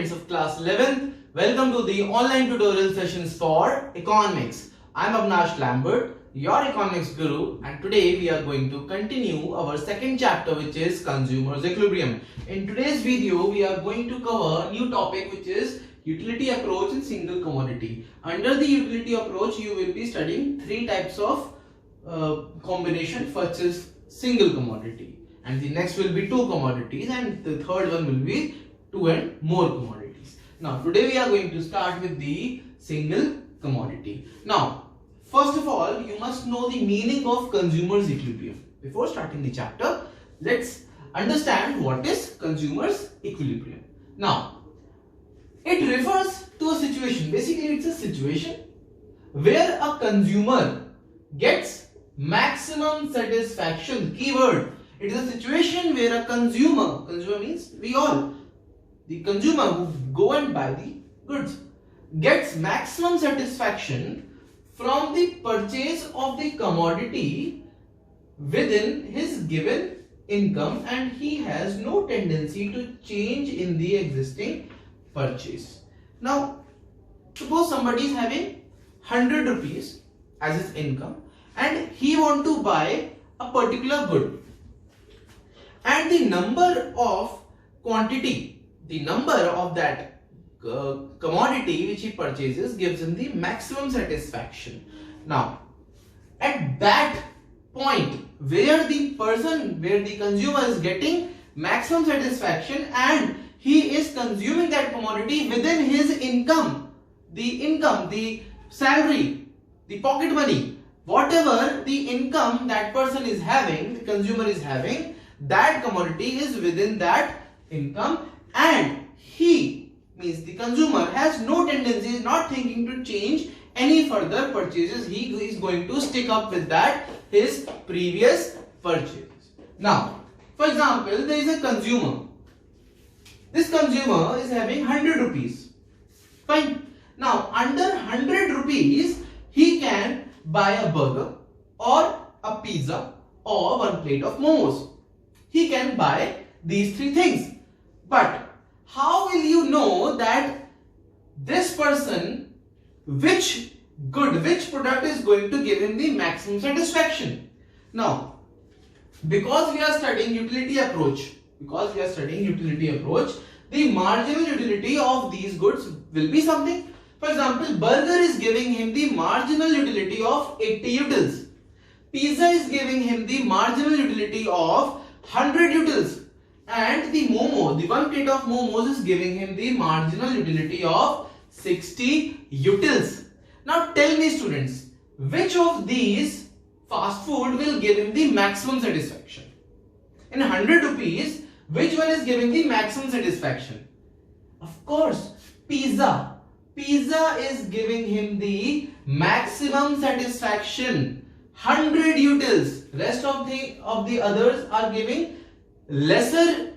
students of class 11th, welcome to the online tutorial sessions for economics. I am Avnash Lambert, your economics guru, and today we are going to continue our second chapter, which is consumers equilibrium. In today's video, we are going to cover a new topic, which is utility approach in single commodity. Under the utility approach, you will be studying three types of combination. First is single commodity, and the next will be two commodities, and the third one will be two and more commodities. Now today we are going to start with the single commodity. Now first of all, you must know the meaning of consumers equilibrium. Before starting the chapter, let's understand what is consumers equilibrium. Now it refers to a situation. Basically, it's a situation where a consumer gets maximum satisfaction. Keyword: it is a situation where a consumer means we all, the consumer who go and buy the goods, gets maximum satisfaction from the purchase of the commodity within his given income, and he has no tendency to change in the existing purchase. Now suppose somebody is having 100 rupees as his income and he want to buy a particular good, and the number of quantity, the number of that commodity which he purchases gives him the maximum satisfaction. Now at that point where the consumer is getting maximum satisfaction and he is consuming that commodity within his income, the salary, the pocket money, whatever the income that person is having, the consumer is having, that commodity is within that income, and he, means the consumer, has no tendency, is not thinking to change any further purchases. He is going to stick up with that, his previous purchase. Now for example, there is a consumer. This consumer is having 100 rupees. Fine. Now under 100 rupees he can buy a burger or a pizza or one plate of momos. He can buy these three things. But how will you know that this person, which product is going to give him the maximum satisfaction? Now, because we are studying utility approach, the marginal utility of these goods will be something. For example, burger is giving him the marginal utility of 80 utils. Pizza is giving him the marginal utility of 100 utils. And the momo, the one plate of momos, is giving him the marginal utility of 60 utils. Now tell me students, which of these fast food will give him the maximum satisfaction? In 100 rupees, which one is giving the maximum satisfaction? Of course, pizza. Pizza is giving him the maximum satisfaction, 100 utils. Rest of the others are giving lesser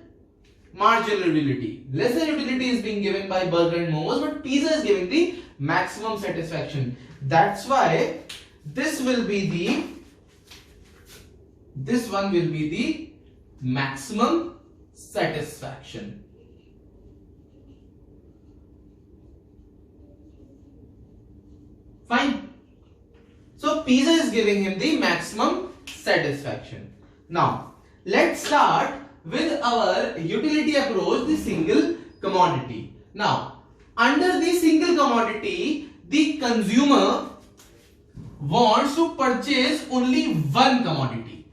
marginal utility. Lesser utility is being given by burger and momos, but pizza is giving the maximum satisfaction. That's why this one will be the maximum satisfaction. Fine. So pizza is giving him the maximum satisfaction. Now let's start with our utility approach, the single commodity. Now under the single commodity, the consumer wants to purchase only one commodity.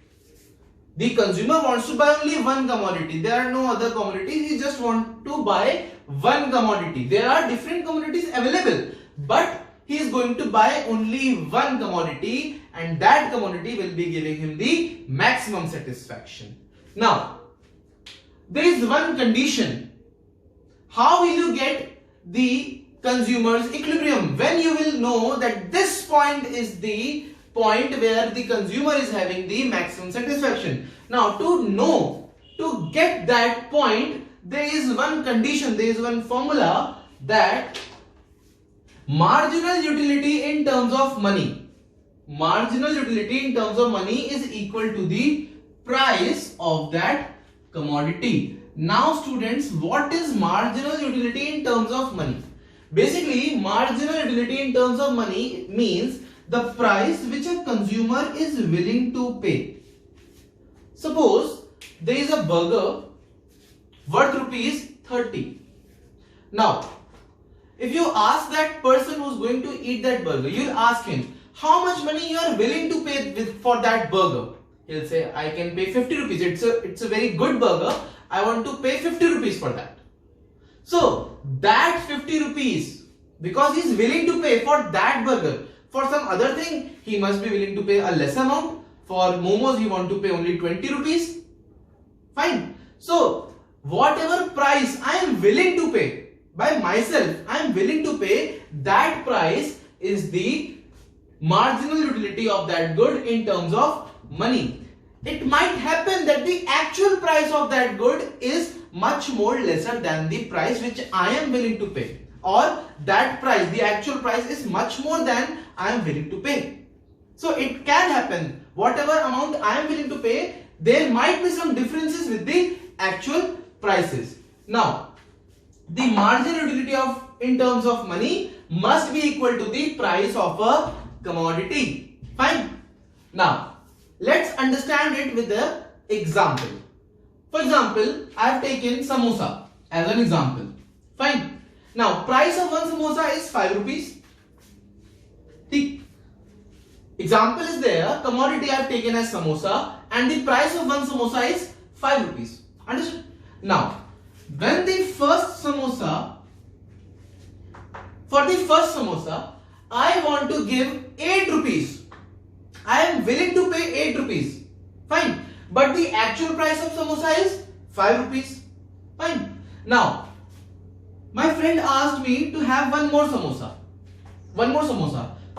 The consumer wants to buy only one commodity. There are no other commodities. He just wants to buy one commodity. There are different commodities available, but he is going to buy only one commodity, and that commodity will be giving him the maximum satisfaction. Now there is one condition. How will you get the consumer's equilibrium? When you will know that this point is the point where the consumer is having the maximum satisfaction. Now to get that point, there is one condition, there is one formula, that marginal utility in terms of money is equal to the price of that commodity. Now students, what is marginal utility in terms terms of money. Basically, marginal utility in terms of money means the price which a consumer is willing to pay. Suppose there is a burger worth rupees 30. Now, if you ask that person who's going to eat that burger, you'll ask him how much money you are willing to pay for that burger. He'll say, I can pay 50 rupees. It's a very good burger. I want to pay 50 rupees for that. So that 50 rupees, because he's willing to pay for that burger, for some other thing, he must be willing to pay a less amount. For momos, he want to pay only 20 rupees. Fine. So whatever price I am willing to pay by myself, I am willing to pay, that price is the marginal utility of that good in terms of money. It might happen that the actual price of that good is much more lesser than the price which I am willing to pay, or that price, the actual price, is much more than I am willing to pay. So it can happen, whatever amount I am willing to pay, there might be some differences with the actual prices. Now, the marginal utility of in terms of money must be equal to the price of a commodity. Fine. Now, let's understand it with the example. For example, I have taken samosa as an example. Fine. Now, price of one samosa is 5 rupees. The example is there, commodity I have taken as samosa, and the price of one samosa is 5 rupees. Understood? Now, when the first samosa, for the first samosa, I want to give 8 rupees. I am willing to pay 8 rupees. Fine. But the actual price of samosa is 5 rupees. Fine. Now, my friend asked me to have one more samosa.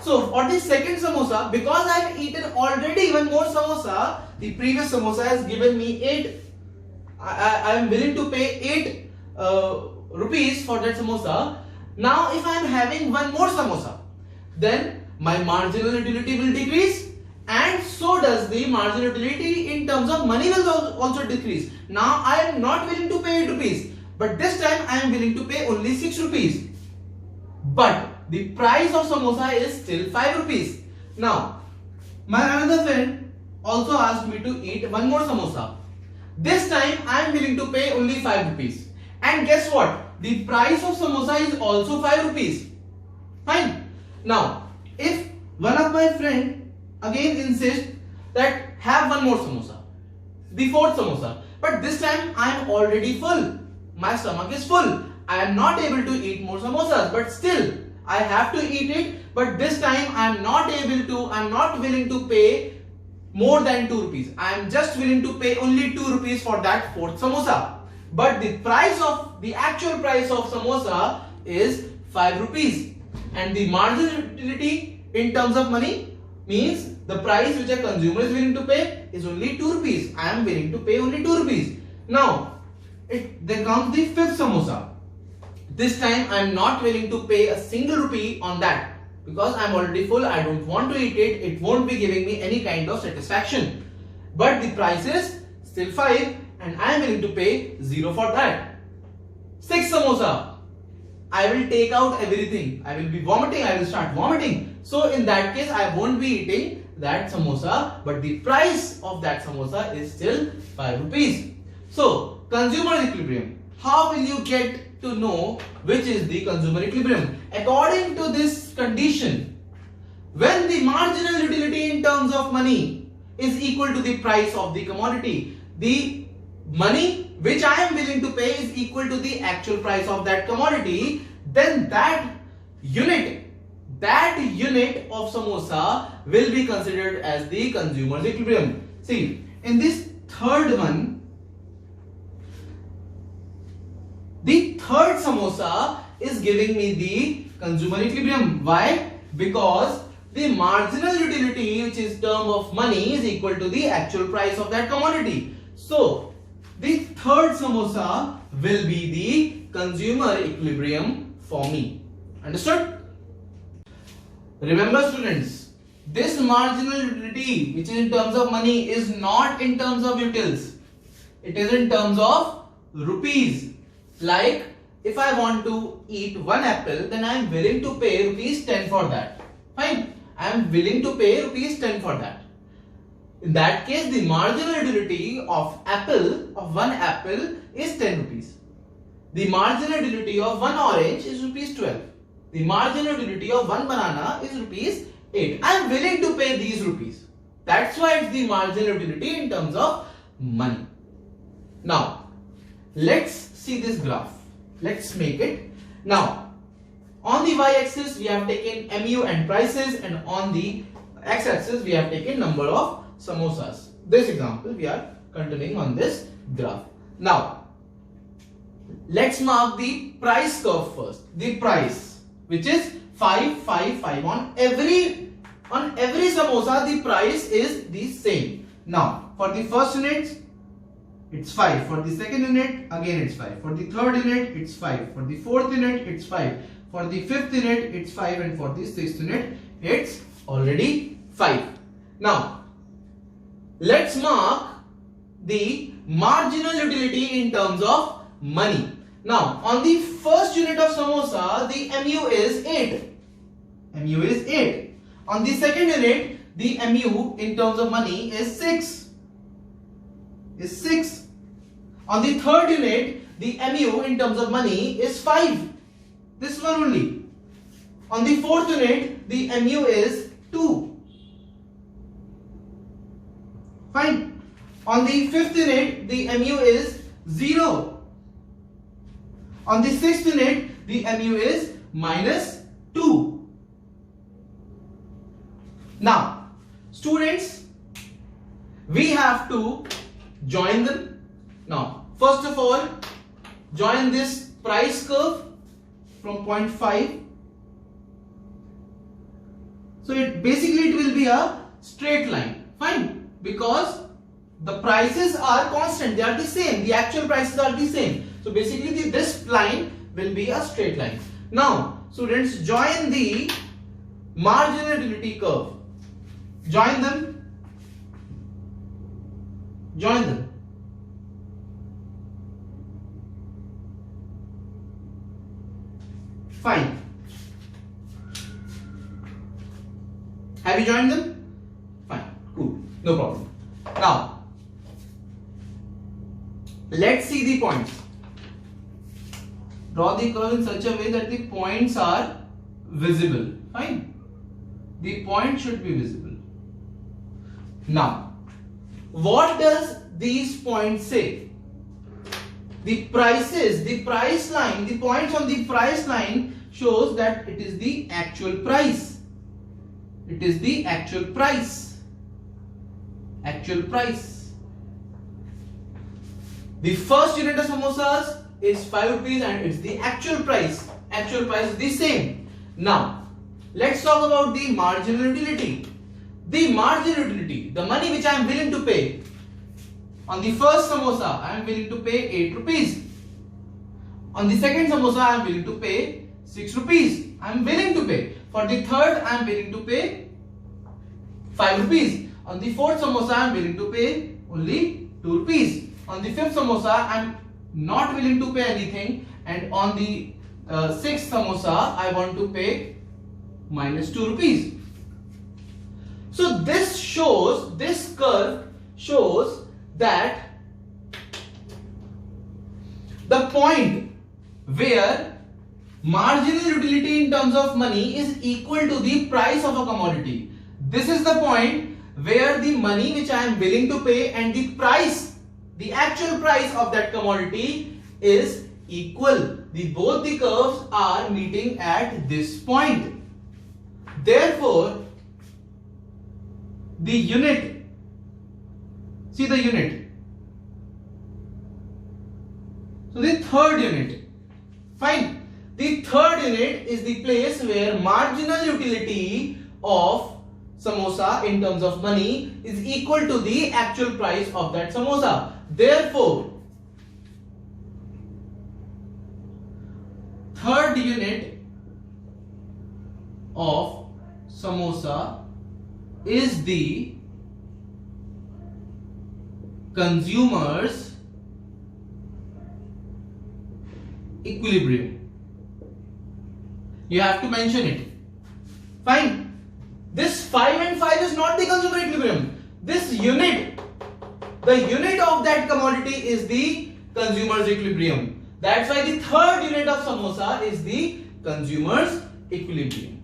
So, for the second samosa, because I have eaten already one more samosa, the previous samosa has given me 8. I am willing to pay 8 rupees for that samosa. Now, if I am having one more samosa, then my marginal utility will decrease, and so does the marginal utility in terms of money will also decrease. Now, I am not willing to pay 8 rupees, but this time I am willing to pay only 6 rupees. But the price of samosa is still 5 rupees. Now, my another friend also asked me to eat one more samosa. This time I am willing to pay only 5 rupees. And guess what? The price of samosa is also 5 rupees. Fine. Now, if one of my friend again insists that have one more samosa, the fourth samosa, but this time I am already full. My stomach is full. I am not able to eat more samosas, but still I have to eat it. But this time I am not willing to pay more than 2 rupees. I am just willing to pay only 2 rupees for that fourth samosa. But the actual price of samosa is 5 rupees. And the marginal utility in terms of money means the price which a consumer is willing to pay is only 2 rupees. I am willing to pay only 2 rupees. Now, then comes the fifth samosa. This time I am not willing to pay a single rupee on that, because I am already full. I don't want to eat it. It won't be giving me any kind of satisfaction. But the price is still 5 and I am willing to pay 0 for that. Sixth samosa. I will take out everything. I will be vomiting. I will start vomiting. So in that case, I won't be eating that samosa, but the price of that samosa is still 5 rupees. So, consumer equilibrium. How will you get to know which is the consumer equilibrium? According to this condition, when the marginal utility in terms of money is equal to the price of the commodity, the money which I am willing to pay is equal to the actual price of that commodity, then that unit of samosa will be considered as the consumer's equilibrium. See, in this third one, the third samosa is giving me the consumer equilibrium. Why? Because the marginal utility, which is term of money, is equal to the actual price of that commodity. So, the third samosa will be the consumer equilibrium for me. Understood? Remember students, this marginal utility, which is in terms of money, is not in terms of utils. It is in terms of rupees. Like if I want to eat one apple, then I am willing to pay rupees 10 for that. Fine. I am willing to pay rupees 10 for that. In that case, the marginal utility of one apple is 10 rupees. The marginal utility of one orange is rupees 12. The marginal utility of one banana is rupees 8. I am willing to pay these rupees. That's why it's the marginal utility in terms of money. Now, let's see this graph. Let's make it. Now, on the y-axis we have taken MU and prices, and on the x-axis we have taken number of samosas. This example we are continuing on this graph. Now, let's mark the price curve first. The price, which is 5, 5, 5. On every samosa the price is the same. Now, for the first unit it's 5. For the second unit again it's 5. For the third unit it's 5. For the fourth unit it's 5. For the fifth unit it's 5, and for the sixth unit it's already 5. Now, let's mark the marginal utility in terms of money. Now, on the first unit of samosa, the MU is 8. MU is 8. On the second unit, the MU in terms of money is 6. Is 6. On the third unit, the MU in terms of money is 5. This one only. On the fourth unit, the MU is 2. Fine. On the fifth unit, the MU is 0. On the sixth unit, the MU is -2. Now, students, we have to join them. Now, first of all, join this price curve from point 5. So it will be a straight line. Fine, because the prices are constant, they are the same, the actual prices are the same. So basically this line will be a straight line. Now, students, join the marginal utility curve. Join them. Join them. Fine. Have you joined them? Fine. Cool. No problem. Now, let's see the points. Draw the curve in such a way that the points are visible. Fine. The point should be visible. Now, what does these points say? The prices, the price line, the points on the price line shows that it is the actual price. It is the actual price. Actual price. The first unit of samosas is 5 rupees and it's the actual price. Actual price is the same. Now, let's talk about the marginal utility. The marginal utility, the money which I am willing to pay. On the first samosa, I am willing to pay 8 rupees. On the second samosa, I am willing to pay 6 rupees. I am willing to pay. For the third, I am willing to pay 5 rupees. On the fourth samosa, I am willing to pay only 2 rupees. On the fifth samosa, I am not willing to pay anything. And on the sixth samosa, I want to pay -2 rupees. So this shows, this curve shows that the point where marginal utility in terms of money is equal to the price of a commodity. This is the point where the money which I am willing to pay and the price, the actual price of that commodity is equal. Both the curves are meeting at this point. Therefore, the unit, see the unit. So the third unit, fine. The third unit is the place where marginal utility of samosa in terms of money is equal to the actual price of that samosa. Therefore, third unit of samosa is the consumer's equilibrium. You have to mention it. Fine. This 5 and 5 is not the consumer equilibrium. This unit, the unit of that commodity is the consumer's equilibrium. That's why the third unit of samosa is the consumer's equilibrium.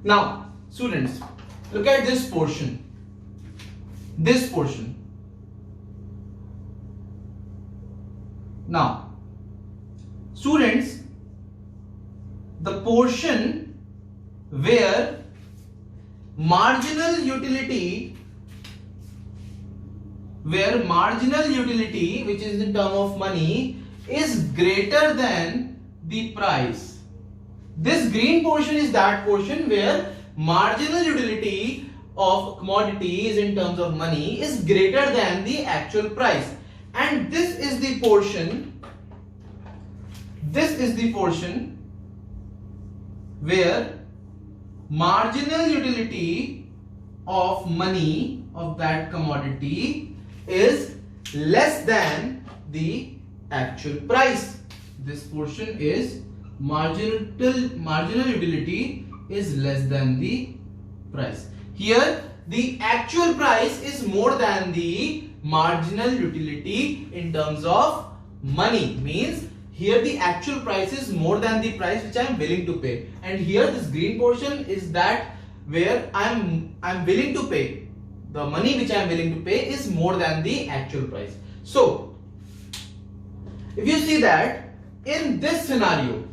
Now, students, look at this portion. This portion. Now, students, the portion where marginal utility, which is in term of money, is greater than the price. This green portion is that portion where marginal utility of commodity is in terms of money is greater than the actual price. And this is the portion where marginal utility of money of that commodity is less than the actual price. This portion is marginal utility is less than the price. Here the actual price is more than the marginal utility in terms of money, means here the actual price is more than the price which I am willing to pay, and here this green portion is that where I'm willing to pay, the money which I am willing to pay is more than the actual price. So if you see that in this scenario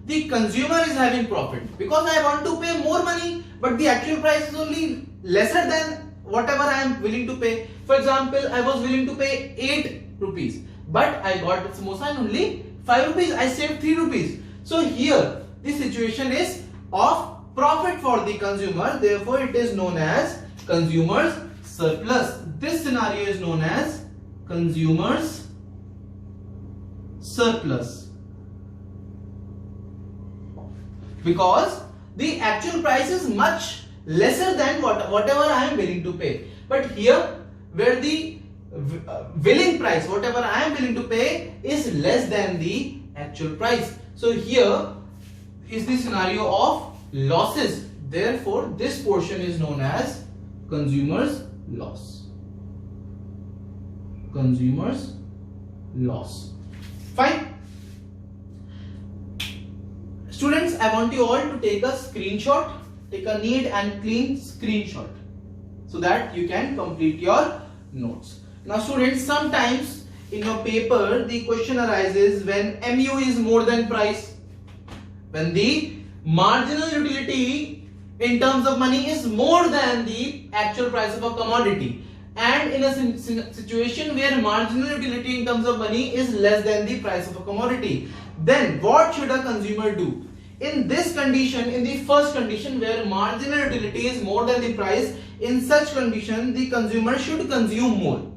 the consumer is having profit because I want to pay more money, but the actual price is only lesser than whatever I am willing to pay. For example, I was willing to pay 8 rupees, but I got the samosa in only 5 rupees. I saved 3 rupees. So here the situation is of profit for the consumer, therefore it is known as consumer's surplus. This scenario is known as consumer's surplus, because the actual price is much lesser than whatever I am willing to pay. But here where the willing price, whatever I am willing to pay, is less than the actual price. So here is the scenario of losses. Therefore this portion is known as consumer's loss. Consumer's loss. Fine. Students, I want you all to take a screenshot, take a neat and clean screenshot so that you can complete your notes. Now students, sometimes in your paper the question arises when MU is more than price, when the marginal utility in terms of money is more than the actual price of a commodity, and in a situation where marginal utility in terms of money is less than the price of a commodity, then what should a consumer do? In this condition, in the first condition where marginal utility is more than the price, in such condition the consumer should consume more.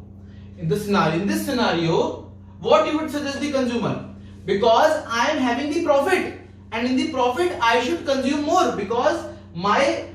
In this scenario, what you would suggest the consumer? Because I am having the profit, and in the profit I should consume more because my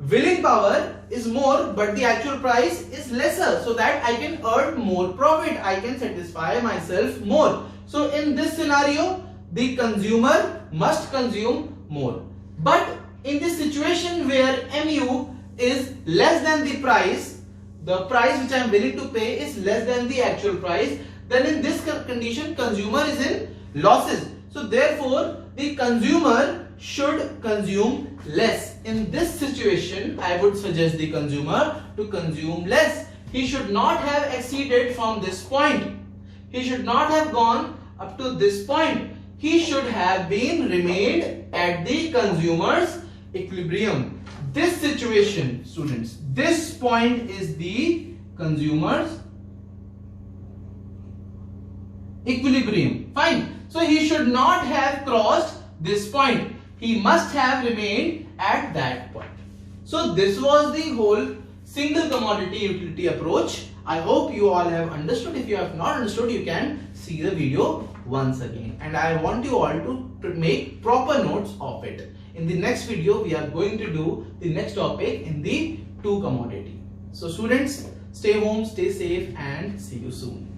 willing power is more but the actual price is lesser, so that I can earn more profit, I can satisfy myself more. So in this scenario the consumer must consume more. But in this situation where MU is less than the price which I am willing to pay is less than the actual price, then in this condition consumer is in losses. So therefore the consumer should consume less. In this situation I would suggest the consumer to consume less. He should not have exceeded from this point. He should not have gone up to this point. He should have remained at the consumer's equilibrium. This situation, students, this point is the consumer's equilibrium. Fine. So he should not have crossed this point. He must have remained at that point. So this was the whole single commodity utility approach. I hope you all have understood. If you have not understood, you can see the video once again, and I want you all to make proper notes of it. In the next video we are going to do the next topic in the two commodity. So students, stay home, stay safe, and see you soon.